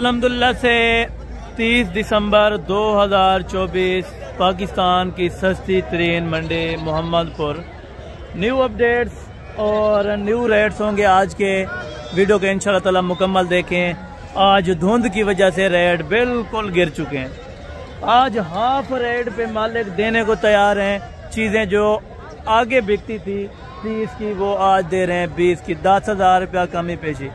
अल्हम्दुलिल्लाह से 30 दिसंबर 2024 पाकिस्तान की सस्ती तरीन मंडी मोहम्मदपुर। न्यू अपडेट्स और न्यू रेट्स होंगे आज के वीडियो के इंशाल्लाह ताला मुकम्मल देखें। आज धुंध की वजह से रेट बिल्कुल गिर चुके हैं। आज हाफ रेट पे मालिक देने को तैयार हैं। चीज़ें जो आगे बिकती थी 30 की वो आज दे रहे हैं 20 की। 10,000 रुपया कमी पेशी।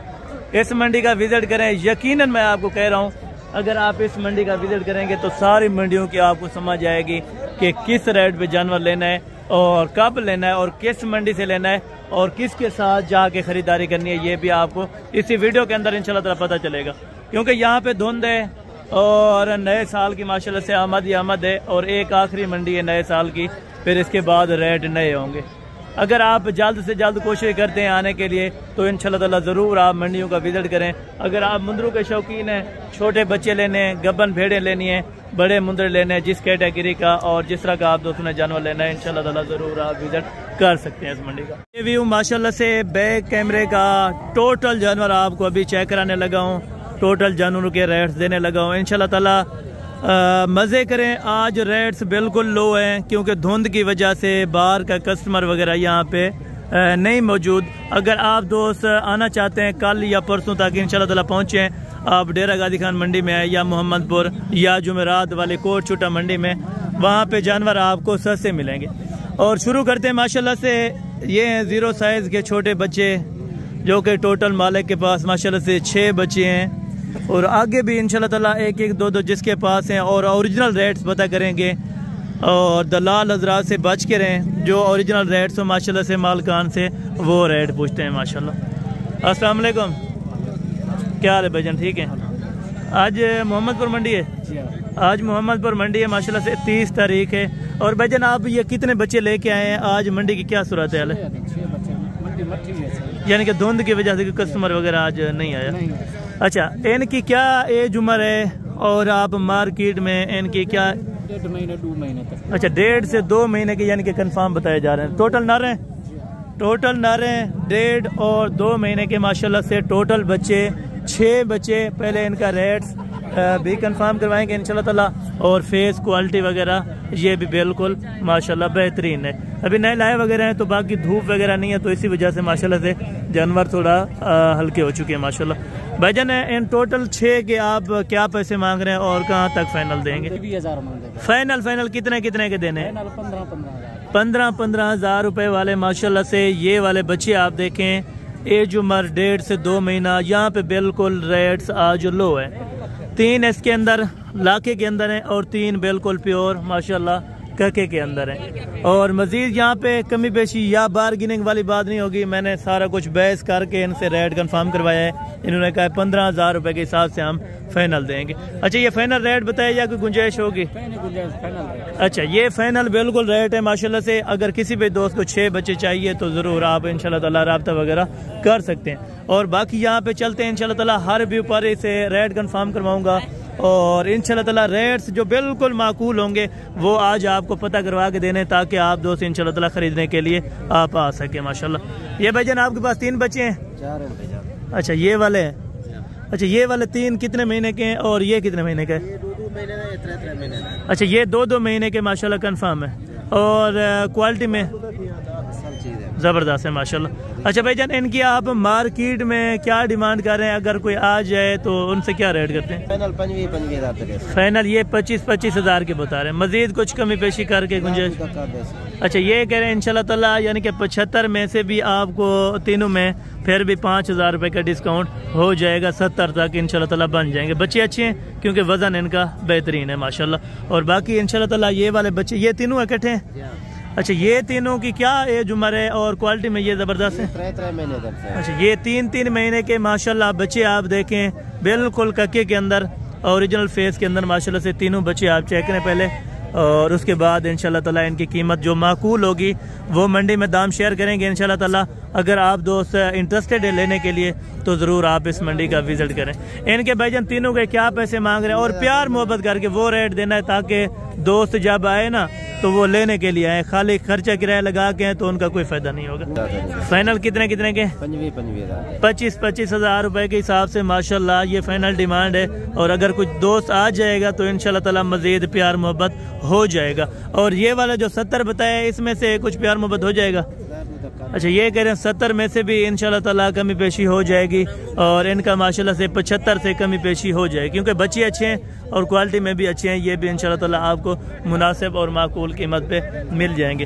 इस मंडी का विजिट करें। यकीनन मैं आपको कह रहा हूँ, अगर आप इस मंडी का विजिट करेंगे तो सारी मंडियों की आपको समझ आएगी कि किस रेट पे जानवर लेना है और कब लेना है और किस मंडी से लेना है और किसके साथ जाके खरीदारी करनी है। ये भी आपको इसी वीडियो के अंदर इंशाल्लाह ताला पता चलेगा, क्योंकि यहाँ पे धुंध है और नए साल की माशाल्लाह से आमद ही आमद है और एक आखिरी मंडी है नए साल की। फिर इसके बाद रेट नए होंगे। अगर आप जल्द से जल्द कोशिश करते हैं आने के लिए तो इंशाल्लाह ताला ज़रूर आप मंडियों का विजिट करें। अगर आप मुंदरों के शौकीन हैं, छोटे बच्चे लेने हैं, गब्बन भेड़ें लेनी है, बड़े मुंदर लेने हैं, जिस कैटेगरी का और जिस तरह का आप दोस्तों ने जानवर लेना है इंशाल्लाह ताला ज़रूर आप विजिट कर सकते हैं इस मंडी का। ये व्यू माशाल्लाह से बैक कैमरे का टोटल जानवर आपको अभी चेक कराने लगा हूँ। टोटल जानवरों के रेट्स देने लगा हूँ। इंशाल्लाह ताला मज़े करें। आज रेट्स बिल्कुल लो हैं क्योंकि धुंध की वजह से बाहर का कस्टमर वगैरह यहाँ पे नहीं मौजूद। अगर आप दोस्त आना चाहते हैं कल या परसों तक इंशाल्लाह ताला पहुँचें, आप डेरा गाजी खान मंडी में आए या मोहम्मदपुर या जुमेरात वाले कोट छुट्टा मंडी में, वहाँ पे जानवर आपको सस्ते मिलेंगे। और शुरू करते हैं माशाल्लाह से। ये हैं 0 साइज़ के छोटे बच्चे जो कि टोटल मालिक के पास माशाल्लाह से 6 बच्चे हैं और आगे भी इंशाल्लाह ताला 1-1, 2-2 जिसके पास हैं। और ओरिजिनल रेट्स पता करेंगे और दलाल हजरात से बच के रहें। जो ओरिजिनल रेट्स हो माशाल्लाह से मालकान से वो रेट पूछते हैं माशाल्लाह। अस्सलाम वालेकुम, क्या हाल है भाईजान? ठीक है। आज मोहम्मदपुर मंडी है। आज मोहम्मदपुर मंडी है माशाल्लाह से 30 तारीख है। और भाईजान आप ये कितने बच्चे लेके आए हैं? आज मंडी की क्या सूरत है? यानी कि धुंध की वजह से कस्टमर वगैरह आज नहीं आया। अच्छा, इनकी क्या एज उम्र है और आप मार्केट में इनकी क्या? 1.5 महीने 2 महीने तक। अच्छा, 1.5 से 2 महीने के यानी कि कंफर्म बताए जा रहे हैं। टोटल नर हैं? टोटल नर हैं 1.5 और 2 महीने के माशाल्लाह से टोटल बच्चे 6 बच्चे। पहले इनका रेट्स भी कंफर्म करवाएंगे इंशाल्लाह ताला और फेस क्वालिटी वगैरह ये भी बिल्कुल माशाल्लाह बेहतरीन है। अभी नए लाए वगैरह हैं तो बाकी धूप वगैरह नहीं है तो इसी वजह से माशाल्लाह से जानवर थोड़ा हल्के हो चुके हैं माशाल्लाह। भाईजान इन टोटल 6 के आप क्या पैसे मांग रहे हैं और कहाँ तक फाइनल देंगे? 20,000 मांगेंगे। फाइनल कितने के देने हैं? 15,000 हज़ार रुपए वाले माशाल्लाह से ये वाले बच्चे आप देखें। एज उम्र 1.5 से 2 महीना। यहाँ पे बिल्कुल रेट्स आज लो है। 3 इसके अंदर लाके के अंदर हैं और 3 बिल्कुल प्योर माशाल्लाह कके के अंदर हैं। और मजीद यहाँ पे कमी पेशी या बार्गेनिंग वाली बात नहीं होगी। मैंने सारा कुछ बहस करके इनसे रेट कंफर्म करवाया है। इन्होंने कहा 15,000 रुपए के हिसाब से हम फाइनल देंगे। अच्छा, ये फाइनल रेट बताया या कोई गुंजाइश होगी? अच्छा, ये फाइनल बिल्कुल रेट है माशाल्लाह से। अगर किसी भी दोस्त को 6 बच्चे चाहिए तो ज़रूर आप इंशाल्लाह ताला राब्ता वगैरह कर सकते हैं। और बाकी यहाँ पे चलते हैं इंशाल्लाह ताला हर व्यापारी से रेट कंफर्म करवाऊंगा और इंशाल्लाह ताला रेट्स जो बिल्कुल माकूल होंगे वो आज आपको पता करवा के देने ताकि आप दोस्त इंशाल्लाह ताला खरीदने के लिए आप आ सके माशाल्लाह। ये भाईजान आपके पास 3 बच्चे हैं? 4 हैं। अच्छा, ये वाले हैं। अच्छा, ये वाले 3 कितने महीने के हैं और ये कितने महीने के? ये 2-2 महीने में 3-3 महीने में। अच्छा, ये 2-2 महीने के माशाल्लाह कंफर्म है और क्वालिटी में ज़बरदस्त है माशाल्लाह। अच्छा भाईजान, इनकी आप मार्केट में क्या डिमांड कर रहे हैं? अगर कोई आ जाए तो उनसे क्या रेट करते हैं? फाइनल 25,000 फाइनल ये 25,000 हज़ार के बता रहे हैं। मजीद कुछ कमी पेशी करके गुंजाइश? अच्छा, ये कह रहे हैं इंशाल्लाह ताला यानी कि 75 में से भी आपको तीनों में फिर भी 5,000 रुपये का डिस्काउंट हो जाएगा। 70 तक इंशाल्लाह ताला बन जाएंगे। बच्चे अच्छे हैं क्योंकि वजन इनका बेहतरीन है माशाल्लाह। और बाकी इंशाल्लाह ताला ये वाले बच्चे ये तीनों इकट्ठे हैं? अच्छा, ये तीनों की क्या एज उम्र है और क्वालिटी में ये ज़बरदस्त है? 3 महीने तक। अच्छा, ये 3 महीने के माशाल्लाह बच्चे आप देखें बिल्कुल कक्के के अंदर ओरिजिनल फेस के अंदर माशाल्लाह से तीनों बच्चे आप चेक करें पहले और उसके बाद इंशाल्लाह ताला इनकी कीमत जो माकूल होगी वो मंडी में दाम शेयर करेंगे इंशाल्लाह ताला। अगर आप दोस्त इंटरेस्टेड है लेने के लिए तो ज़रूर आप इस मंडी का विजिट करें। इनके भाईजान तीनों के क्या पैसे मांग रहे हैं और प्यार मोहब्बत करके वो रेट देना है ताकि दोस्त जब आए ना तो वो लेने के लिए आए, खाली खर्चा किराया लगा के हैं तो उनका कोई फायदा नहीं होगा। फाइनल कितने कितने के? 25-25 हज़ार रुपए के हिसाब से माशाल्लाह ये फाइनल डिमांड है। और अगर कुछ दोस्त आ जाएगा तो इंशाल्लाह ताला मजीद प्यार मोहब्बत हो जाएगा। और ये वाला जो 70 बताया इसमें से कुछ प्यार मोहब्बत हो जाएगा? अच्छा, ये कह रहे हैं 70 में से भी इंशाल्लाह ताला कमी पेशी हो जाएगी और इनका माशाल्लाह से 75 से कमी पेशी हो जाएगी, क्योंकि बच्चे अच्छे हैं और क्वालिटी में भी अच्छे हैं। ये भी इंशाल्लाह ताला आपको मुनासिब और माकूल कीमत पे मिल जाएंगे।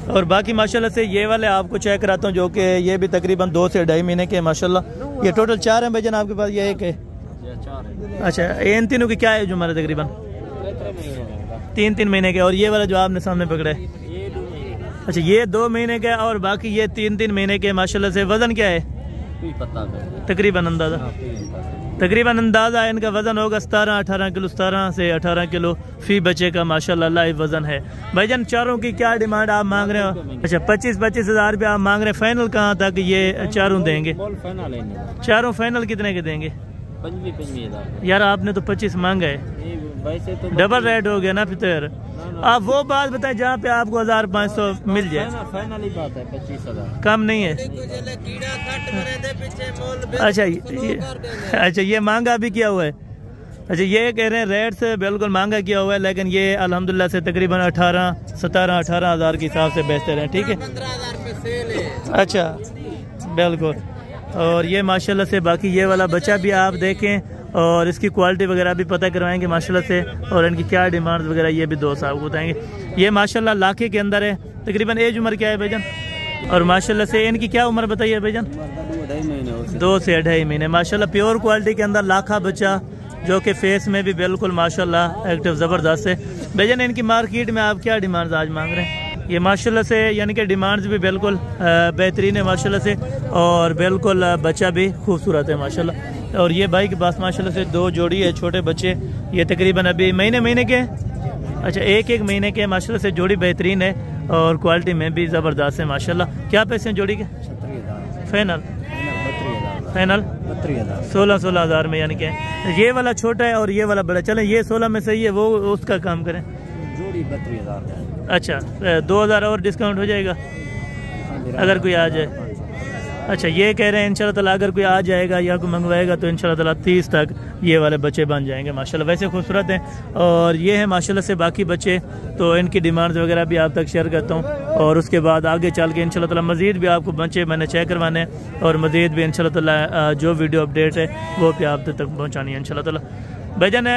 और बाकी माशाल्लाह से ये वाले आपको चेक कराता हूँ, जो कि ये भी तकरीबन 2 से 2.5 महीने के माशाल्लाह। ये टोटल 4 हैं भाईजान आपके पास, ये एक है? अच्छा, इन तीनों की क्या है जो हमारे तकरीबन 3-3 महीने के। और ये वाला जो आपने सामने पकड़ा है, अच्छा ये 2 महीने का और बाकी ये 3-3 महीने के माशाल्लाह से। वजन क्या है तकरीबन अंदाजा? तकरीबन अंदाजा इनका वजन होगा 17-18 किलो, 17 से 18 किलो फी बच्चे का माशाल्लाह लाइव वजन है। भाईजान चारों की क्या डिमांड आप मांग रहे हो? अच्छा, 25-25 हज़ार रुपये आप मांग रहे हैं। फाइनल कहाँ तक ये चारों देंगे? चारों फाइनल कितने के देंगे? 25 यार आपने तो 25 मांगा है, तो डबल रेट हो गया ना फिर। आप वो बात बताएं जहाँ पे आपको 1500 मिल जाए। फाइनली बात है 25,000 कम नहीं है। अच्छा ये महंगा भी किया हुआ है। अच्छा, ये कह रहे हैं रेट से बिल्कुल महंगा किया हुआ है, लेकिन ये अल्हम्दुलिल्लाह से तकरीबन 17-18 हज़ार के हिसाब से बेचते रहे। ठीक है, अच्छा बिल्कुल। और ये माशाल्लाह से बाकी ये वाला बच्चा भी आप देखें और इसकी क्वालिटी वगैरह भी पता करवाएंगे माशाल्लाह से, और इनकी क्या डिमांड वगैरह ये भी दोस्त आपको बताएंगे। ये माशाल्लाह लाखे के अंदर है। तकरीबन एज उम्र क्या है भाईजान? और माशाल्लाह से इनकी क्या उम्र बताइए भाईजान? 2 से 2.5 महीने माशाल्लाह। प्योर क्वालिटी के अंदर लाखा बच्चा, जो कि फेस में भी बिल्कुल माशाल्लाह एक्टिव ज़बरदस्त है। भाईजान इनकी मार्केट में आप क्या डिमांड आज मांग रहे हैं? ये माशाल्लाह से यानी कि डिमांड्स भी बिल्कुल बेहतरीन है माशाल्लाह से, और बिल्कुल बच्चा भी खूबसूरत है माशाल्लाह। और ये भाई के पास माशाल्लाह से 2 जोड़ी है छोटे बच्चे, ये तकरीबन अभी महीने के। अच्छा, 1 महीने के माशाल्लाह से। जोड़ी बेहतरीन है और क्वालिटी में भी ज़बरदस्त है माशाल्लाह। क्या पैसे हैं जोड़ी के? फाइनल 16 हज़ार में, यानी कि ये वाला छोटा है और ये वाला बड़ा। चलें ये 16 में सही है, वो उसका काम करें। जोड़ी 32,000। अच्छा, 2,000 और डिस्काउंट हो जाएगा अगर कोई आ जाए। अच्छा, ये कह रहे हैं इंशाल्लाह ताला अगर कोई आ जाएगा या कोई मंगवाएगा तो इंशाल्लाह ताला 30 तक ये वाले बच्चे बन जाएंगे माशाल्लाह। वैसे खूबसूरत हैं और ये है माशाल्लाह से बाकी बच्चे। तो इनकी डिमांड्स वगैरह भी आप तक शेयर करता हूँ, और उसके बाद आगे चल के इंशाल्लाह ताला मज़ीद भी आपको बच्चे मैंने चेक करवाने हैं, और मज़ीद भी इंशाल्लाह ताला जो वीडियो अपडेट है वो भी आप तक पहुँचानी है इंशाल्लाह ताला। भाईजान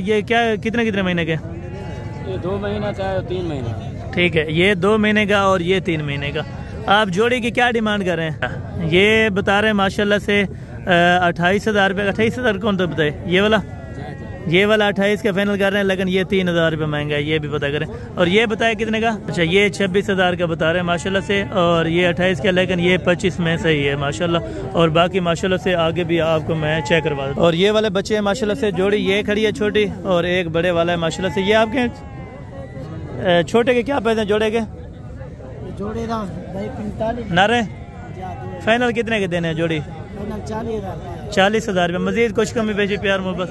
ये क्या कितने महीने के? 2 महीना का, 3 महीना। ठीक है, ये 2 महीने का और ये 3 महीने का। आप जोड़ी की क्या डिमांड कर रहे हैं? ये बता रहे हैं माशाल्लाह से 28 हज़ार रुपये। 28 हज़ार कौन तो बताए? ये वाला 28 का फाइनल कर रहे हैं, लेकिन ये 3,000 रुपये महंगा है, ये भी पता करें। और ये बताया कितने का? अच्छा, ये 26 हज़ार का बता रहे हैं माशाल्लाह से, और ये 28 का, लेकिन ये 25 में सही है माशाल्लाह। और बाकी माशाल्लाह से आगे भी आपको मैं चेक करवा दूँ। और ये वाले बच्चे हैं माशाल्लाह से। जोड़ी ये खड़ी है छोटी और एक बड़े वाला है माशाल्लाह से। ये आपके छोटे के क्या पैसे जोड़े के? जोड़ी नारे फाइनल कितने के देने हैं जोड़ी? 40 हज़ार रुपये। मजीद कुछ कमी पेशी प्यार मोहब्बत?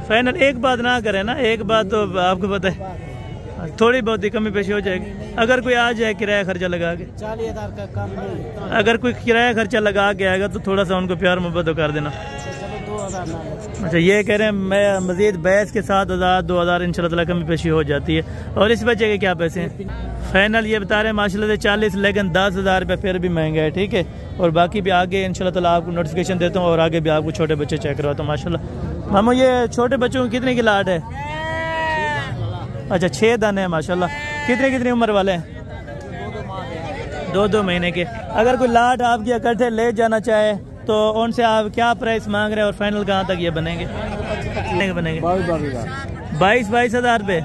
फाइनल एक बात ना करें ना, एक बात तो आपको पता है, थोड़ी बहुत ही कमी पेशी हो जाएगी। अगर कोई आ जाए किराया खर्चा लगा के, 40,000 का कम नहीं। अगर कोई किराया खर्चा लगा के आएगा तो थोड़ा सा उनको प्यार मोहब्बत कर देना। अच्छा, ये कह रहे हैं मैं मजीद बैस के 7,000 2,000 इंशाल्लाह ताला कमी पेशी हो जाती है। और इस बच्चे के क्या पैसे हैं? फाइनल ये बता रहे हैं माशाल्लाह से 40, लेकिन 10,000 रुपये फिर भी महंगा है। ठीक है, और बाकी भी आगे इंशाल्लाह ताला आपको नोटिफिकेशन देता हूँ, और आगे भी आपको छोटे बच्चे चेक करवाता हूँ माशाल्लाह। मामू ये छोटे बच्चों को कितने की लाट है? अच्छा, 6 दाने हैं माशाल्लाह। कितनी उम्र वाले हैं? 2 महीने के। अगर कोई लाट आपकी इकट्ठे ले जाना चाहे तो उनसे आप क्या प्राइस मांग रहे हैं, और फाइनल कहाँ तक ये बनेंगे? 22 हज़ार रुपये,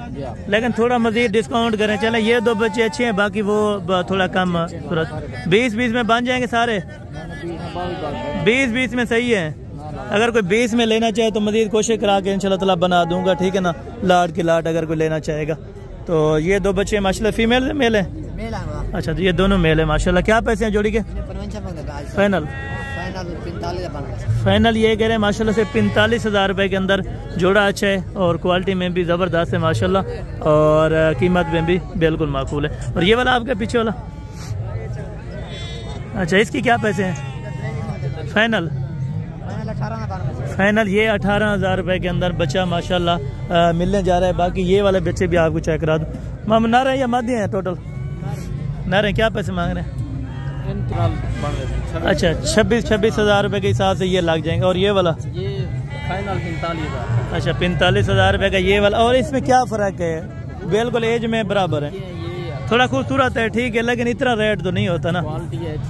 लेकिन थोड़ा मजीद डिस्काउंट करें। चलें ये 2 बच्चे अच्छे हैं, बाकी वो थोड़ा कम। 20 में बन जाएंगे सारे? 20 में सही है। अगर कोई 20 में लेना चाहे तो मजीद कोशिश करा के इंशाल्लाह ताला बना दूंगा। ठीक है ना, लाट की लाट अगर कोई लेना चाहेगा तो। ये 2 बच्चे माशाल्लाह फीमेल है मेल है? अच्छा, तो ये दोनों मेल है माशाल्लाह। क्या पैसे हैं जोड़ी के? फाइनल फाइनल ये कह रहे हैं माशाल्लाह से 45,000 रुपये के अंदर जोड़ा अच्छा है और क्वालिटी में भी ज़बरदस्त है माशाल्लाह और कीमत में भी बिल्कुल माकूल है। और ये वाला आपका पीछे वाला, अच्छा इसकी क्या पैसे हैं फाइनल? फाइनल ये 18,000 रुपये के अंदर बच्चा माशाल्लाह मिलने जा रहा है। बाकी ये वाले बच्चे भी आपको चेक करा दूँ। माम ना रहे या मादी हैं टोटल ना रहे, क्या पैसे मांग रहे हैं? अच्छा 26,000 रुपये के हिसाब से ये लग जाएंगे। और ये वाला ये फाइनल 45,000। अच्छा 45,000 रुपये का ये वाला। और इसमें क्या फ़र्क है? बिल्कुल एज में बराबर है, थोड़ा खूबसूरत है ठीक है, लेकिन इतना रेट तो नहीं होता ना।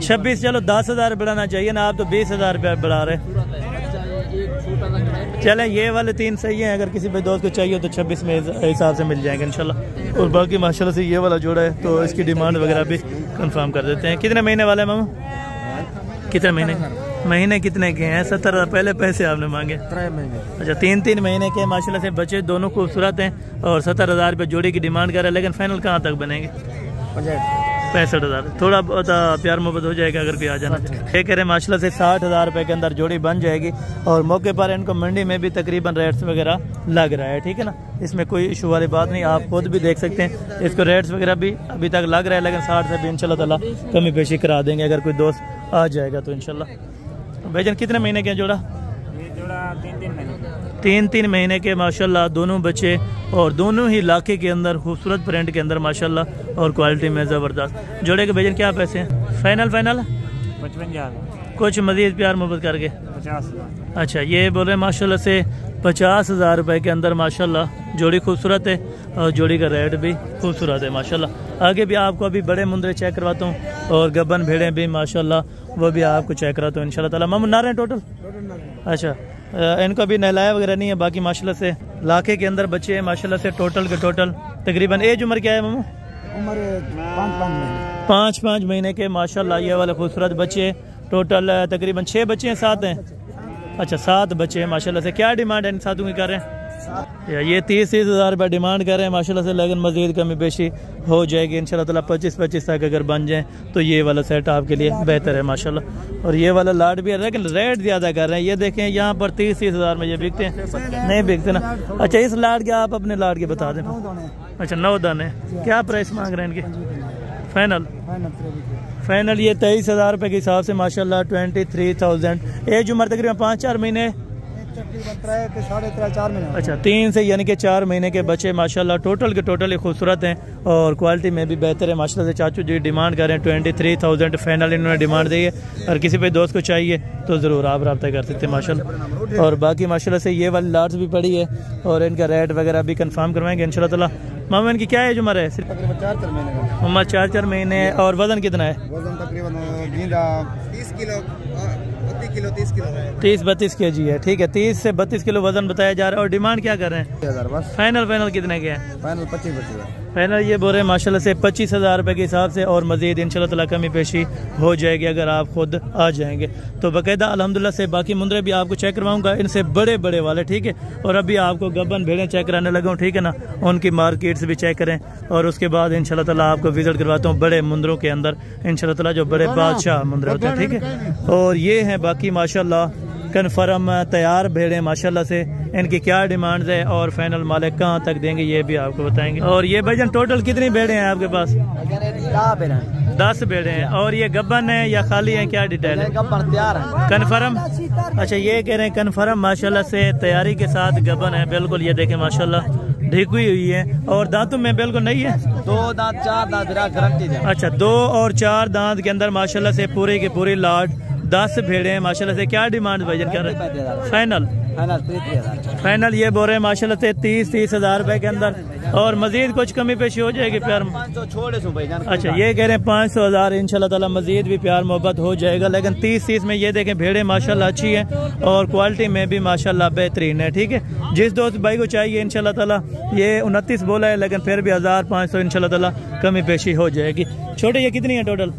26 चलो 10,000 बढ़ाना चाहिए ना, आप तो 20,000 रुपया बढ़ा रहे। चले ये वाले 3 सही है, अगर किसी भाई दोस्त को चाहिए तो 26 में हिसाब से मिल जाएंगे इंशाल्लाह। और बाकी माशाल्लाह से ये वाला जोड़ा है तो इसकी डिमांड वगैरह भी कंफर्म कर देते हैं। कितने महीने वाले हैं मामू? कितने महीने कितने के हैं? 70,000 पहले पैसे आपने मांगे? 3 महीने। अच्छा 3 महीने के माशाल्लाह से बच्चे दोनों खूबसूरत हैं और 70,000 रुपये जोड़ी की डिमांड कर रहे हैं। लेकिन फाइनल कहाँ तक बनेंगे? 65,000। थोड़ा बहुत प्यार मोहब्बत हो जाएगा अगर कोई आ जाना। ये कह रहे हैं माशाल्लाह से 60,000 रुपये के अंदर जोड़ी बन जाएगी और मौके पर इनको मंडी में भी तकरीबन रेट्स वगैरह लग रहा है, ठीक है ना, इसमें कोई इशू वाली बात नहीं। आप खुद भी देख सकते हैं इसको रेट्स वगैरह भी अभी तक लग रहा है, लेकिन 60 से भी इंशाल्लाह ताला कमी पेशी करा देंगे अगर कोई दोस्त आ जाएगा तो इंशाल्लाह। भाईजान कितने महीने के जोड़ा? ये जोड़ा 3 महीने। 3 महीने के माशाल्लाह दोनों बच्चे और दोनों ही इलाके के अंदर खूबसूरत प्रिंट के अंदर माशाल्लाह और क्वालिटी में ज़बरदस्त जोड़े के। भाईजान क्या पैसे हैं फाइनल? 55,000। कुछ मजीद प्यार मोहब्बत करके 50,000। अच्छा ये बोल रहे हैं माशाल्लाह से 50,000 रुपये के अंदर माशाल्लाह जोड़ी खूबसूरत है और जोड़ी का रेट भी खूबसूरत है माशाल्लाह। आगे भी आपको अभी बड़े मुंदरे चेक करवाता हूँ और गब्बन भेड़ें भी माशाल्लाह वो भी आपको चेक कराता हूँ इंशाल्लाह ताला। मामू ना रहे टोटल? अच्छा इनको अभी नहलाया वगैरह नहीं है। बाकी माशाल्लाह से लाखे के अंदर बच्चे हैं माशाल्लाह से टोटल के टोटल। तकरीबन एज उम्र क्या है मामू? उम्र 5 महीने के माशाल्लाह ये वाले खूबसूरत बच्चे। टोटल तकरीबन 6 बच्चे हैं, 7 हैं। अच्छा 7 बच्चे हैं माशाल्लाह से। क्या डिमांड है इन सातों की कर रहे हैं? ये 30,000 रुपये डिमांड कर रहे हैं माशाल्लाह से, लेकिन मजीद कमी पेशी हो जाएगी इंशाल्लाह ताला। 25 तक अगर बन जाए तो ये वाला सेट आपके लिए बेहतर है माशाल्लाह। और ये वाला लाट भी है, लेकिन रेट ज़्यादा कर रहे हैं। ये देखें यहाँ पर 30,000 में ये बिकते हैं, नहीं बिकते ना। अच्छा इस लाट के आप अपने लाट के बता दें। अच्छा 9 दाने क्या प्राइस मांग रहे हैं इनके फाइनल? फाइनल ये 23,000 रुपये के हिसाब से माशाल्लाह 23,000। एज उम्र तकरीबन 5-4 महीने। अच्छा 3 से यानी कि 4 महीने के बच्चे माशाल्लाह टोटल के टोटल खूबसूरत हैं और क्वालिटी में भी बेहतर है माशाल्लाह से। चाचू जी डिमांड कर रहे हैं 23,000 फाइनल इन्होंने डिमांड दी है। और किसी पे दोस्त को चाहिए तो ज़रूर आप रब्ता कर सकते हैं माशाल्लाह। और बाकी माशाल्लाह से ये वाली लाट्स भी पड़ी है और इनका रेट वगैरह भी कंफर्म करवाएंगे इंशाल्लाह ताला। मामा इनकी क्या एज उम्र है? सिर्फ 4 महीने है। और वजन कितना है? वजन तकरीबन 30 किलो 30-32 kg है, ठीक है। 30 से 32 किलो वजन बताया जा रहा है। और डिमांड क्या कर रहे हैं? फाइनल कितने के हैं? फाइनल 25 फाइनल ये बोल रहे हैं माशाल्लाह से 25,000 रुपये के हिसाब से। और मजीद इंशाल्लाह ताला कमी पेशी हो जाएगी अगर आप खुद आ जाएंगे तो बाकायदा अल्हम्दुलिल्लाह से। बाकी मुंदरे भी आपको चेक करवाऊंगा इनसे बड़े वाले, ठीक है। और अभी आपको गब्बन भेड़ें चेक कराने लगा हूँ, ठीक है ना, उनकी मार्केट्स भी चेक करें। और उसके बाद इंशाल्लाह ताला आपको विजिट करवाता हूँ बड़े मुंदरों के अंदर इंशाल्लाह ताला, जो बड़े बादशाह मुंदरे होते हैं, ठीक है। और ये हैं बाकी माशाल्लाह कन्फर्म तैयार भेड़ें माशाल्लाह से। इनकी क्या डिमांड्स है और फाइनल मालिक कहाँ तक देंगे ये भी आपको बताएंगे। और ये भाईजान टोटल कितनी भेड़ें हैं आपके पास? 10 भेड़ें हैं। और ये गब्बन है या खाली है, क्या डिटेल है? कन्फर्म? अच्छा ये कह रहे हैं कन्फर्म माशाल्लाह से तैयारी के साथ गब्बन है बिल्कुल। ये देखें माशाल्लाह ढीकी हुई है और दांतों में बिल्कुल नहीं है। 2 दांत 4 दांत गारंटी। अच्छा 2 और 4 दांत के अंदर माशाल्लाह से पूरी की पूरी लाट 10 भेड़े हैं माशाल्लाह से। क्या डिमांड भाईजान कर रहे हैं? फाइनल ये बोल रहे हैं माशाल्लाह से 30,000 रुपए के अंदर। और मजीद कुछ कमी पेशी हो जाएगी प्यार में? अच्छा ये कह रहे हैं 500,000 इंशाल्लाह ताला मजीद भी प्यार मोहब्बत हो जाएगा। लेकिन 30 में ये देखें भेड़े माशाल्लाह अच्छी है और क्वालिटी में भी माशाल्लाह बेहतरीन है, ठीक है। जिस दोस्त भाई को चाहिए इंशाल्लाह ताला, ये 29 बोला है लेकिन फिर भी 1,500 इंशाल्लाह ताला कमी पेशी हो जाएगी। छोटे ये कितनी है टोटल?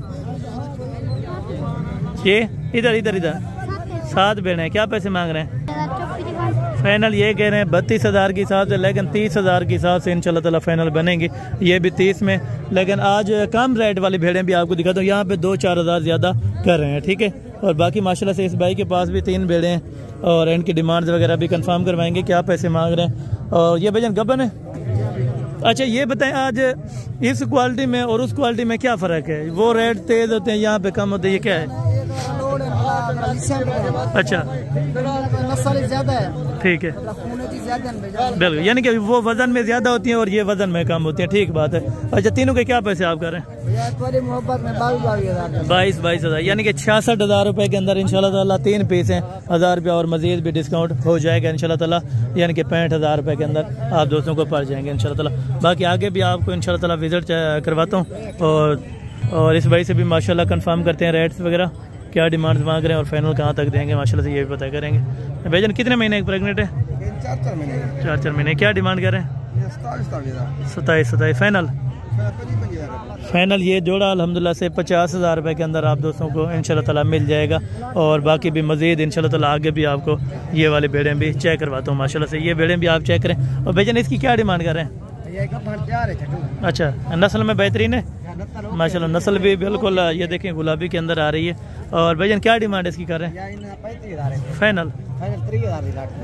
ये इधर 7 भेड़े हैं। क्या पैसे मांग रहे हैं? फाइनल ये कह रहे हैं 32,000 के हिसाब से, लेकिन 30,000 के हिसाब से इंशाल्लाह ताला फाइनल बनेंगे। ये भी 30 में। लेकिन आज कम रेट वाली भेड़ें भी आपको दिखाता हूँ। यहाँ पे 2-4 हज़ार ज़्यादा कर रहे हैं, ठीक है। और बाकी माशाल्लाह से इस भाई के पास भी 3 भेड़े हैं और इनकी डिमांड्स वगैरह भी कंफर्म करवाएंगे क्या पैसे मांग रहे हैं। और ये भाईजान गबन है। अच्छा ये बताएं आज इस क्वालिटी में और उस क्वालिटी में क्या फ़र्क है? वो रेट तेज़ होते हैं, यहाँ पे कम होते हैं, ये क्या है? अच्छा ज्यादा है, ठीक है, बिल्कुल, यानी कि वो वजन में ज़्यादा होती हैं और ये वजन में कम होती हैं, ठीक बात है। अच्छा तीनों के क्या पैसे आप कर रहे हैं? मोहब्बत में 22 हज़ार, यानी कि 66,000 रुपये के अंदर इंशाल्लाह ताला 3 पीस हैं, 1000 रुपया और मजीद भी डिस्काउंट हो जाएगा इंशाल्लाह ताला, यानी कि 65,000 रुपये के अंदर आप दोस्तों को पड़ जाएंगे इंशाल्लाह ताला। बाकी आगे भी आपको इंशाल्लाह ताला विजिट करवाता हूँ और इस भाई से भी माशाल्लाह कंफर्म करते हैं रेट्स वगैरह, क्या डिमांड्स मांग रहे हैं और फाइनल कहाँ तक देंगे माशाल्लाह से ये भी पता करेंगे। भाईजान कितने महीने प्रेगनेंट है? 4 महीने। क्या डिमांड कर रहे हैं? 27 फाइनल ये जोड़ा अल्हम्दुलिल्लाह से 50,000 रुपये के अंदर आप दोस्तों को इंशाल्लाह ताला मिल जाएगा। और बाकी भी मज़ीद इंशाल्लाह ताला आगे भी आपको ये वाले भेड़ें भी चेक करवाता हूँ माशाल्लाह से, ये भेड़ें भी आप चेक करें। और भाईजान इसकी क्या डिमांड कर रहे हैं? अच्छा नस्ल में बेहतरीन है माशाल्लाह, नस्ल भी बिल्कुल ये देखें गुलाबी के अंदर आ रही है। और भाईजान क्या डिमांड इसकी कर रहे हैं?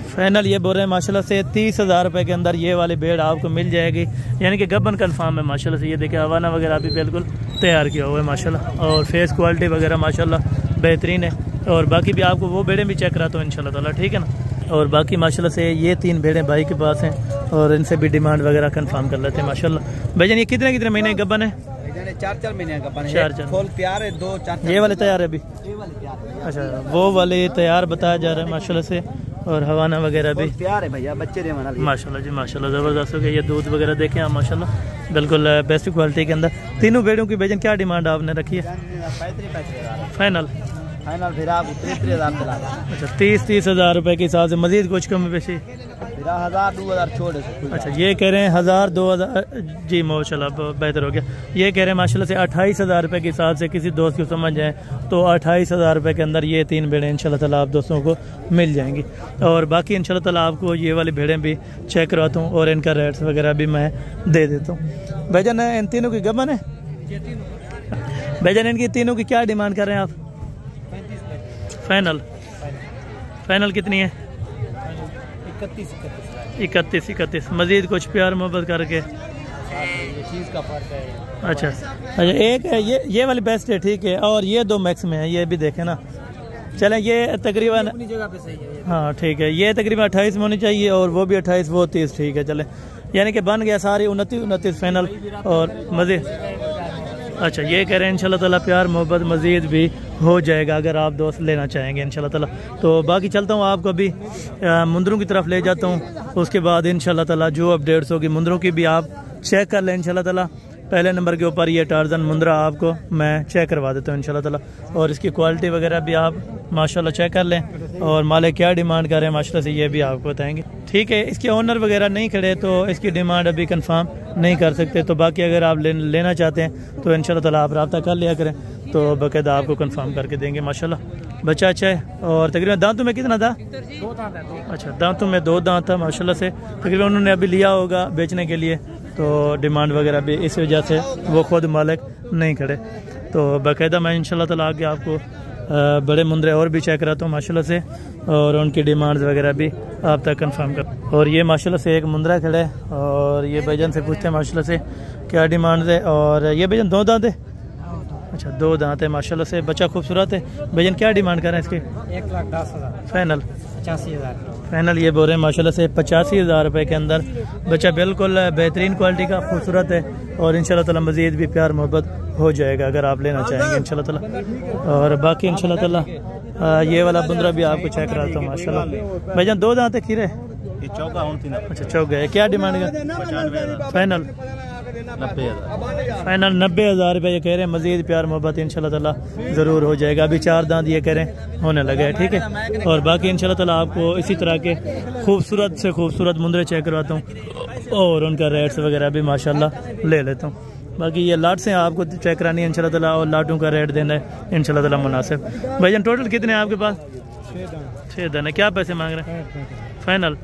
फाइनल ये बोल रहे हैं माशाल्लाह से 30,000 रुपये के अंदर ये वाली भेड़ आपको मिल जाएगी, यानी कि गबन कंफर्म है माशाल्लाह से। ये देखें हवाना वगैरह भी बिल्कुल तैयार किया हुआ है माशाल्लाह और फेस क्वालिटी वगैरह माशाल्लाह बेहतरीन है। और बाकी भी आपको वो भेड़ें भी चेक कराता हूँ इंशाल्लाह ताला, ठीक है ना। और बाकी माशाल्लाह से ये 3 भेड़ें भाई के पास हैं और इनसे भी डिमांड वगैरह कंफर्म कर लेते हैं माशाल्लाह। भाईजान ये कितने महीने गबन है? 4 महीने का 4 फुल तैयार है, 2-4 ये वाले तैयार है अभी? अच्छा वो वाले तैयार बताया जा रहा है माशाल्लाह से और हवाना वगैरह भी तैयार है भैया, बच्चे दे माशाल्लाह जी माशाल्लाह ज़बरदस्त हो गया। ये दूध वगैरह देखें आप माशाल्लाह बिल्कुल बेस्ट क्वालिटी के अंदर। तीनों भेड़ों की भाईजान क्या डिमांड आपने रखी है? फाइनल फिर आप 30,000। अच्छा 30,000 रुपये के हिसाब से मजीद कुछ कम पेशी? 1,000-2,000 छोड़। अच्छा ये कह रहे हैं 1,000-2,000 जी माशाल्लाह बेहतर हो गया। ये कह रहे हैं माशाल्लाह से 28,000 रुपये के हिसाब से किसी दोस्त को समझ जाए तो 28,000 रुपये के अंदर ये 3 भेड़ें इंशाल्लाह ताला आप दोस्तों को मिल जाएंगी। और बाकी इंशाल्लाह ताला आपको ये वाली भेड़ें भी चेक करवाता हूँ और इनका रेट्स वगैरह भी मैं दे देता हूँ। भाईजान इन तीनों की गबन है? भाईजान इनकी तीनों की क्या डिमांड कर रहे हैं आप? फाइनल कितनी है? 31 मजीद कुछ प्यार मोहब्बत करके। अच्छा एक है ये वाली बेस्ट है, ठीक है। और ये 2 मैक्स में है, ये भी देखें ना। चलें ये तकरीबन हाँ ठीक है, ये तकरीबन 28 में होनी चाहिए और वो भी 28, वो 30, ठीक है। चले यानी कि बन गया सारी 29 फाइनल और मज़ीद। अच्छा ये कह रहे हैं इंशाल्लाह ताला प्यार मोहब्बत मज़ीद भी हो जाएगा अगर आप दोस्त लेना चाहेंगे इंशाल्लाह ताला। तो बाकी चलता हूँ आपको अभी मुंदरों की तरफ ले जाता हूँ, उसके बाद इंशाल्लाह ताला जो अपडेट्स होगी मुंदरों की भी आप चेक कर लें इंशाल्लाह ताला। पहले नंबर के ऊपर ये टार्जन मुंद्रा आपको मैं चेक करवा देता हूँ इंशाल्लाह ताला और इसकी क्वालिटी वगैरह भी आप माशाल्लाह चेक कर लें और मालिक क्या डिमांड कर रहे हैं माशाल्लाह से ये भी आपको बताएंगे, ठीक है। इसके ओनर वगैरह नहीं खड़े तो इसकी डिमांड अभी कंफर्म नहीं कर सकते। तो बाकी अगर आप लेना चाहते हैं तो इंशाल्लाह ताला आप रब्ता कर लिया करें तो बाकायदा आपको कंफर्म करके देंगे माशाल्लाह। बच्चा अच्छा है और तकरीबन दांतों में कितना था? 2 दांत है। अच्छा दांतों में 2 दांत था माशाल्लाह से। तकरीबन उन्होंने अभी लिया होगा बेचने के लिए तो डिमांड वगैरह भी इस वजह से वो खुद मालिक नहीं खड़े। तो बाकायदा मैं इंशाल्लाह ताला आगे आपको बड़े मुंदरे और भी चेक कराता हूँ माशाल्लाह से और उनकी डिमांड्स वगैरह भी आप तक कंफर्म कर। और ये माशाल्लाह से एक मुंदरा खड़ा है और ये भाईजान से पूछते हैं माशाल्लाह से क्या डिमांड है। और ये भाईजान 2 दांत है? अच्छा 2 दांत है माशाल्लाह से, बच्चा खूबसूरत है। भाईजान क्या डिमांड कर रहे हैं इसके? 1,10,000 फाइनल 85,000 फाइनल ये बोल रहे हैं माशाल्लाह से 85,000 रुपये के अंदर। बच्चा बिल्कुल बेहतरीन क्वालिटी का खूबसूरत है और इंशाल्लाह ताला मज़ीद भी प्यार मोहब्बत हो जाएगा अगर आप लेना चाहेंगे इंशाल्लाह ताला। और बाकी इंशाल्लाह ताला ये वाला बुंदरा भी आपको चेक कराता हूँ माशाल्लाह। भाईजान 2 दांत है खीरे? अच्छा चौक गए। क्या डिमांड है? फाइनल 90,000 रुपये ये कह रहे हैं। मज़ीद प्यार मोहब्बत इंशाल्लाह ताला ज़रूर हो जाएगा। अभी 4 दांत ये कह रहे हैं होने लगे हैं, ठीक है। और बाकी इंशाल्लाह ताला आपको इसी तरह के खूबसूरत से खूबसूरत मुंदरे चेक करवाता हूँ और उनका रेट्स वगैरह भी माशाल्लाह ले लेता हूँ। बाकी ये लाट से आपको चेक करानी है इंशाल्लाह ताला और लाटों का रेट देना है इंशाल्लाह ताला मुनासिब। भाईजान टोटल कितने हैं आपके पास? 6 दाने। क्या पैसे मांग रहे हैं? फाइनल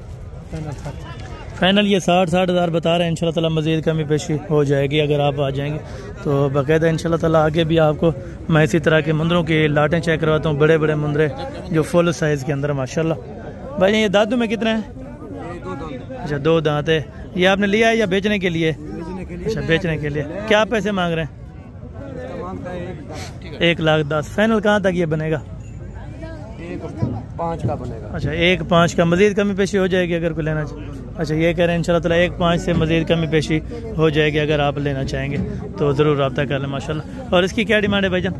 फाइनल ये 60-60 हज़ार बता रहे हैं। इंशाल्लाह ताला मज़ीद कमी पेशी हो जाएगी अगर आप आ जाएंगे तो बाकायदा इंशाल्लाह ताला आगे भी आपको मैं इसी तरह के मुंदरों की लाटें चेक करवाता हूँ। बड़े बड़े मुंदरे जो फुल साइज़ के अंदर माशाल्लाह। भाई ये दादू में कितने हैं? अच्छा 2 दांत है। ये आपने लिया है या बेचने के लिए? अच्छा बेचने के लिए। क्या पैसे मांग रहे हैं? 1,10,000। फाइनल कहाँ तक ये बनेगा? 1,5 का बनेगा। अच्छा 1,5 का मज़ीद कमी पेशी हो जाएगी अगर कोई लेना चाहिए। अच्छा ये कह रहे हैं इंशाल्लाह ताला 1,5 से मज़ीद कमी पेशी हो जाएगी अगर आप लेना चाहेंगे तो ज़रूर रब्ता कर लें माशाल्लाह। और इसकी क्या डिमांड है भाईजान?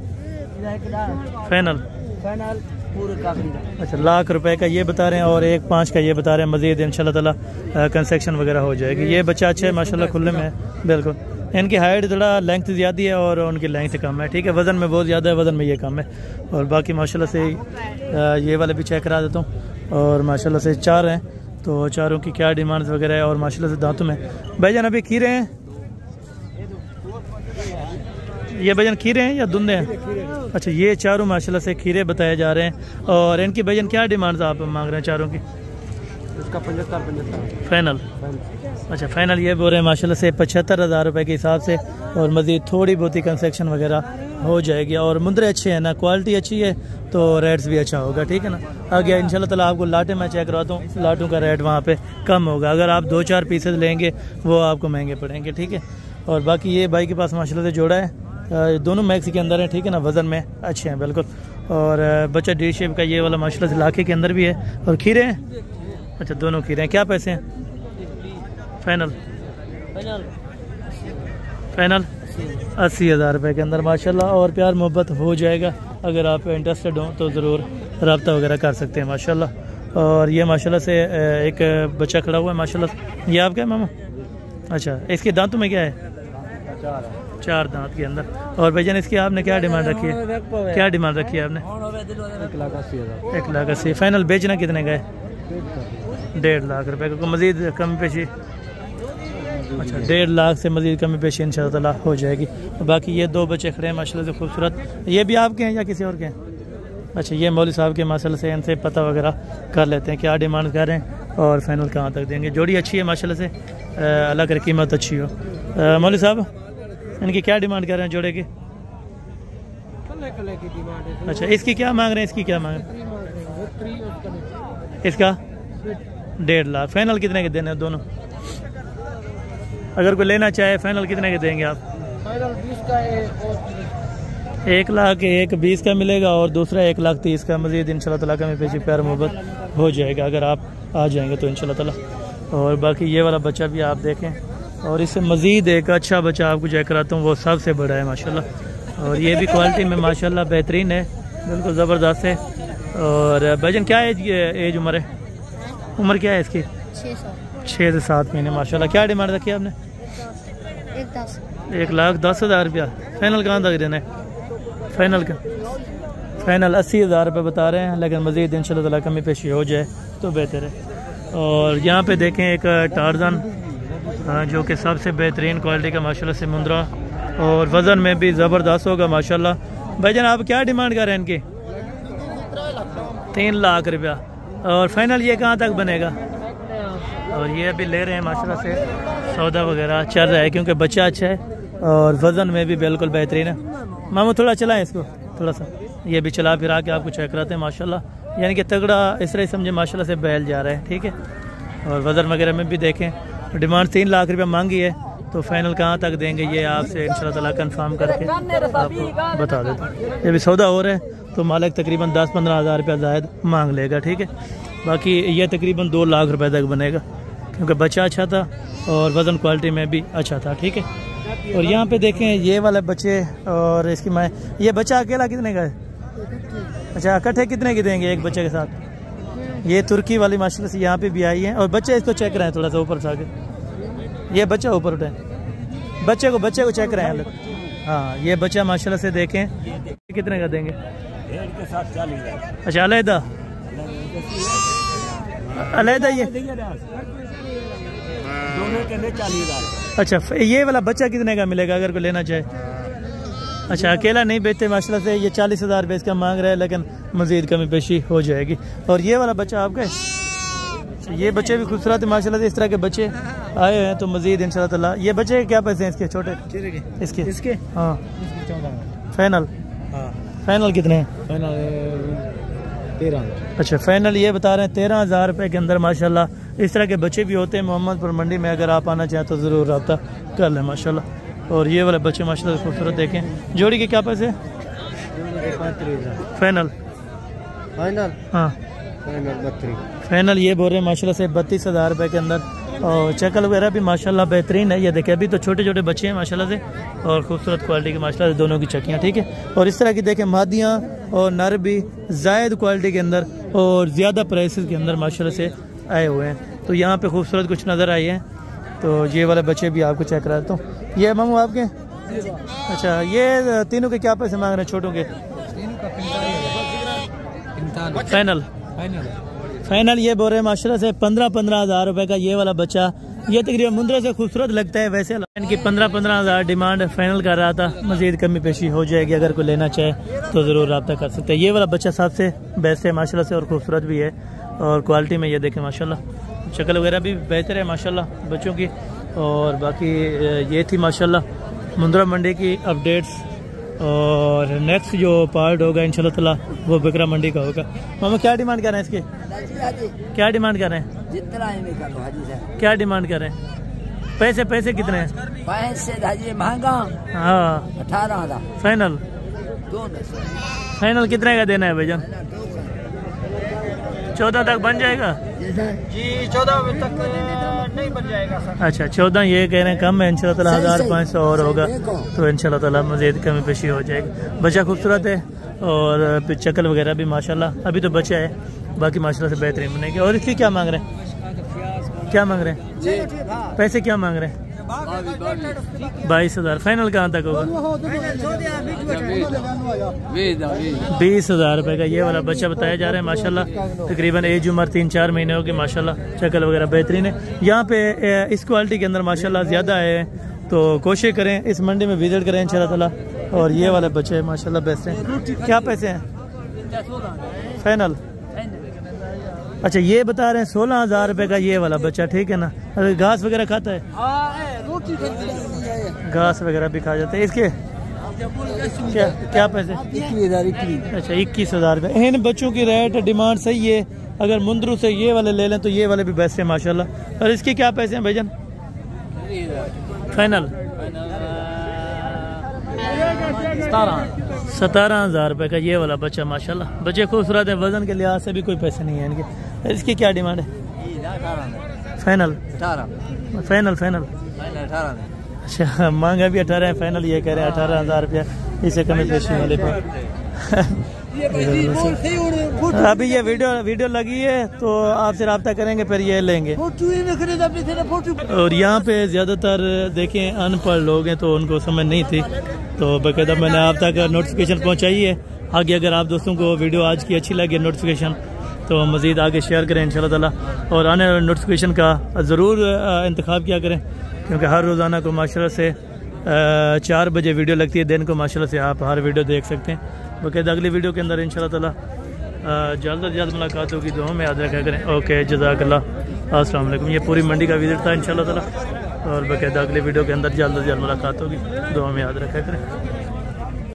फाइनल पूरे का। अच्छा ₹1,00,000 का ये बता रहे हैं और 1,5 का ये बता रहे हैं। मज़ीद इंशाल्लाह ताला कंसेक्शन वगैरह हो जाएगी। ये बच्चा अच्छा है माशाल्लाह, खुले में है बिल्कुल। इनकी हाइट थोड़ा लेंथ ज़्यादा है और उनकी लेंथ कम है, ठीक है। वज़न में बहुत ज़्यादा है, वज़न में ये कम है। और बाकी माशाल्लाह से ये वाले भी चेक करा देता हूँ। और माशाल्लाह से 4 हैं तो चारों की क्या डिमांड्स वगैरह है। और माशाल्लाह से दांतों में भाईजान अभी खीरे हैं? ये भाईजान खीरे हैं या धुंधे हैं? अच्छा ये चारों माशाल्लाह से खीरे बताए जा रहे हैं। और इनकी भाईजान क्या डिमांड्स आप मांग रहे हैं चारों की? इसका 75 फाइनल। अच्छा फाइनल ये बोल रहे हैं माशाल्लाह से 75,000 रुपये के हिसाब से। और मज़ीद थोड़ी बहुत ही कंसेक्शन वगैरह हो जाएगी। और मुंदरे अच्छे हैं ना, क्वालिटी अच्छी है तो रेट्स भी अच्छा होगा, ठीक है ना। आगे इंशाल्लाह ताला आपको लाटें मैं चेक करवाता हूँ। लाटों का रेट वहाँ पे कम होगा। अगर आप 2-4 पीसेज लेंगे वो आपको महंगे पड़ेंगे, ठीक है। और बाकी ये भाई के पास माशाल्लाह से जोड़ा है, दोनों मैक्सी के अंदर है, ठीक है ना। वज़न में अच्छे हैं बिल्कुल। और बच्चा डी शेप का ये वाला माशाल्लाह से लाखे के अंदर भी है। और खीरे हैं? अच्छा दोनों खीरे हैं। क्या पैसे हैं? फाइनल 80,000 रुपये के अंदर माशाल्लाह। और प्यार मोहब्बत हो जाएगा। अगर आप इंटरेस्टेड हो तो ज़रूर रब्ता वगैरह कर सकते हैं माशाल्लाह। और ये माशाल्लाह से एक बच्चा खड़ा हुआ है माशाल्लाह। ये आपका है मामा? अच्छा इसके दांतों में क्या है? 4 दांत के अंदर। और भाईजान इसकी आपने क्या डिमांड रखी है? क्या डिमांड रखी है आपने? 1,80,000। फाइनल बेचना कितने का है? 1.5 लाख रुपए का। मज़ीद कमी पेशी? अच्छा 1.5 लाख से मज़ीद कमी पेशी इंशाल्लाह ताला हो जाएगी। बाकी ये 2 बच्चे खड़े हैं माशाल्लाह से खूबसूरत। ये भी आपके हैं या किसी और के हैं? अच्छा ये मौलवी साहब के माशाल्लाह से, इनसे पता वगैरह कर लेते हैं क्या डिमांड कर रहे हैं और फाइनल कहाँ तक देंगे। जोड़ी अच्छी है माशाल्लाह से, अल्लाह कर कीमत अच्छी हो। मौलवी साहब इनकी क्या डिमांड कर रहे हैं जोड़े की? अच्छा इसकी क्या मांग रहे हैं? इसकी क्या मांग रहे हैं? इसका 1.5 लाख। फाइनल कितने के देने हैं दोनों? अगर कोई लेना चाहे फाइनल कितने के देंगे आप? 1 लाख, एक 20 का मिलेगा और दूसरा 1,30,000 का। मज़ीद इंशाल्लाह ताला कमी पेशी प्यार मोहब्बत हो जाएगा अगर आप आ जाएंगे तो इंशाल्लाह ताला। और बाकी ये वाला बच्चा भी आप देखें। और इससे मज़ीद एक अच्छा बच्चा आपको चेक कराता हूँ, वो सबसे बड़ा है माशाल्लाह। और ये भी क्वालिटी में माशाल्लाह बेहतरीन है, बिल्कुल ज़बरदस्त है। और भाईजान क्या एज उम्र है? उम्र क्या है इसकी? 6 से 7 महीने माशाल्लाह। क्या डिमांड रखी है आपने? 1,10,000 रुपया। फाइनल कहाँ तक देना है? फाइनल 80,000 रुपये बता रहे हैं, लेकिन मज़ीद इंशाल्लाह ताला कमी पेशी हो जाए तो बेहतर है। और यहाँ पे देखें एक टार्जन जो कि सबसे बेहतरीन क्वालिटी का माशाल्लाह से मुंदरा और वज़न में भी ज़बरदस्त होगा माशाल्लाह। भाईजान आप क्या डिमांड कर रहे हैं इनकी? 3 लाख रुपया। और फाइनल ये कहाँ तक बनेगा? और ये अभी ले रहे हैं माशाल्लाह से, सौदा वगैरह चल रहा है क्योंकि बच्चा अच्छा है और वज़न में भी बिल्कुल बेहतरीन है। मामू थोड़ा चलाएं इसको, थोड़ा सा ये भी चला फिरा के आपको चेक कराते हैं माशाल्लाह। यानी कि तगड़ा इस तरह समझे माशाल्लाह से बैल जा रहा है, ठीक है। और वज़न वगैरह में भी देखें। डिमांड 3 लाख रुपया मांगी है तो फाइनल कहाँ तक देंगे ये आपसे इंशाल्लाह ताला कंफर्म करके आपको बता देता हूँ। ये भी सौदा हो रहा है तो मालिक तकरीबन 10-15 हज़ार रुपया ज़ायद मांग लेगा, ठीक है। बाकी ये तकरीबन 2 लाख रुपए तक बनेगा क्योंकि बच्चा अच्छा था और वज़न क्वालिटी में भी अच्छा था, ठीक है। और यहाँ पे देखें ये वाले बच्चे और इसकी मैं, ये बच्चा अकेला कितने का है? अच्छा इकट्ठे कितने की देंगे एक बच्चे के साथ? ये तुर्की वाली माशाल्लाह से यहाँ पे भी आई है। और बच्चे इसको चेक कराएं थोड़ा सा ऊपर से आगे, ये बच्चा ऊपर उठाएं, बच्चे को चेक कराएं। हाँ ये बच्चा माशाल्लाह से देखें कितने का देंगे? अच्छा अलहदा ये दोनों के लिए 40,000। अच्छा ये वाला बच्चा कितने का मिलेगा अगर कोई लेना चाहे? अच्छा अकेला नहीं बेचते माशाल्लाह से, ये 40,000 रुपये इसका मांग रहा है लेकिन मज़ीद कमी पेशी हो जाएगी। और ये वाला बच्चा आपका है? ये बच्चे भी खूबसूरत है माशाल्लाह से। इस तरह के बच्चे आए हैं तो मजीद इंशाल्लाह ताला। ये बच्चे क्या पैसे हैं इसके छोटे? इसके हाँ फाइनल। फाइनल कितने हैं? फाइनल 13। अच्छा फाइनल ये बता रहे हैं 13,000 रुपये के अंदर माशाल्लाह। इस तरह के बच्चे भी होते हैं मोहम्मदपुर मंडी में। अगर आप आना चाहें तो ज़रूर रब्ता कर लें माशाल्लाह। और ये वाले बच्चे माशाल्लाह खूबसूरत देखें। जोड़ी के क्या पैसे? फाइनल हाँ फाइनल ये बोल रहे हैं माशाल्लाह से 32,000 रुपये के अंदर। और चकल वगैरह भी माशाल्लाह बेहतरीन है। ये देखें अभी तो छोटे छोटे बच्चे हैं माशाल्लाह से और खूबसूरत क्वालिटी के माशाल्लाह से दोनों की चक्कियाँ, ठीक है। और इस तरह की देखें मादियाँ और नर भी जायद क्वालिटी के अंदर और ज़्यादा प्राइसेस के अंदर माशाल्लाह से आए हुए हैं। तो यहाँ पे खूबसूरत कुछ नज़र आई है। तो ये वाले बच्चे भी आपको चेक करा देता हूँ। ये मामू आपके? अच्छा ये तीनों के क्या पैसे मांग रहे हैं छोटों के? फाइनल ये बोल रहे हैं माशाल्लाह से 15,000 रुपए का ये वाला बच्चा। ये तकरीबन मुंद्रा से खूबसूरत लगता है। वैसे इनकी 15,000 डिमांड फाइनल कर रहा था। मजीद कमी पेशी हो जाएगी। अगर कोई लेना चाहे तो ज़रूर रब्ता कर सकते हैं। ये वाला बच्चा सबसे बेस्ट है माशाल्लाह से और खूबसूरत भी है। और क्वालिटी में ये देखें माशाल्लाह शक्ल वगैरह भी बेहतर है माशाल्लाह बच्चों की। और बाकी ये थी माशाल्लाह मुंद्रा मंडी की अपडेट्स। और नेक्स्ट जो पार्ट होगा इंशाल्लाह ताला वो बिकरा मंडी का होगा। मामा क्या डिमांड कर रहे हैं इसके? क्या डिमांड कर रहे हैं? जितना क्या डिमांड कर रहे हैं? पैसे कितने हैं? पैसे महंगा। हाँ 18,000 फाइनल। फाइनल कितने का देना है भाईजान? 14 तक बन जाएगा जी। 14 तक नहीं बन जाएगा सर। अच्छा 14 ये कह रहे हैं कम है। इंशाल्लाह ताला 1,500 और होगा तो इंशाल्लाह ताला मज़ीद कमी पेशी हो जाएगी। बच्चा खूबसूरत है और चक्ल वगैरह भी माशाल्लाह अभी तो बच्चा है। बाकी माशाल्लाह से बेहतरीन बनेगी। और इसकी क्या मांग रहे हैं? क्या मांग रहे हैं? पैसे क्या मांग रहे हैं? 22,000। फाइनल कहाँ तक होगा? 20,000 रुपये का ये वाला बच्चा बताया जा रहा है माशाल्लाह। तकरीबन एज उम्र 3-4 महीने होगी माशाल्लाह। शक्ल वगैरह बेहतरीन है। यहाँ पे इस क्वालिटी के अंदर माशाल्लाह ज़्यादा है तो कोशिश करें इस मंडी में विजिट करें इंशाल्लाह ताला। और ये वाले बच्चे माशाल्लाह बेस्ट हैं। क्या पैसे हैं फाइनल? अच्छा ये बता रहे हैं 16,000 रुपये का ये वाला बच्चा, ठीक है ना। अगर घास वगैरह खाता है? घास वगैरह भी खा जाते हैं। इसके क्या पैसे? 21,000। अच्छा 21,000 रुपये। इन बच्चों की रेट डिमांड सही है। अगर मुंद्रू से ये वाले ले लें तो ये वाले भी बेस्ट है माशाल्लाह। और इसके क्या पैसे हैं भाईजान? फाइनल 17,000 रुपये का ये वाला बच्चा माशाल्लाह। बच्चे खूबसूरत है। वजन के लिहाज से भी कोई पैसे नहीं है इनके। इसकी क्या डिमांड है? फाइनल 18। अच्छा मांगा भी 18 है। फाइनल ये कह रहे हैं 18,000 रुपया। इसे कमी पेशी वाले पर अभी ये वीडियो लगी है तो आपसे रब्ता करेंगे फिर ये लेंगे। और यहाँ पे ज़्यादातर देखें अनपढ़ लोग हैं तो उनको समझ नहीं थी तो बाकायदा मैंने आप तक नोटिफिकेशन पहुँचाई है। आगे अगर आप दोस्तों को वीडियो आज की अच्छी लगी नोटिफिकेशन तो मज़ीद आगे शेयर करें इंशाल्लाह ताला। और आने वाले नोटिफिकेशन का ज़रूर इंतखाब किया करें क्योंकि हर रोज़ाना को माशाल्लाह से 4 बजे वीडियो लगती है दिन को माशाल्लाह से। आप हर वीडियो देख सकते हैं। बाकायदा अगली वीडियो के अंदर इंशाल्लाह ताला जल्द से जल्द मुलाकात होगी। दुआ में याद रखा करें। ओके जज़ाकल्लाह। अस्सलाम वालेकुम। ये पूरी मंडी का विजिट था इंशाल्लाह ताला। और बाकायदा अगली वीडियो के अंदर जल्द से जल्द मुलाकात होगी। दुआ में याद रखा करें।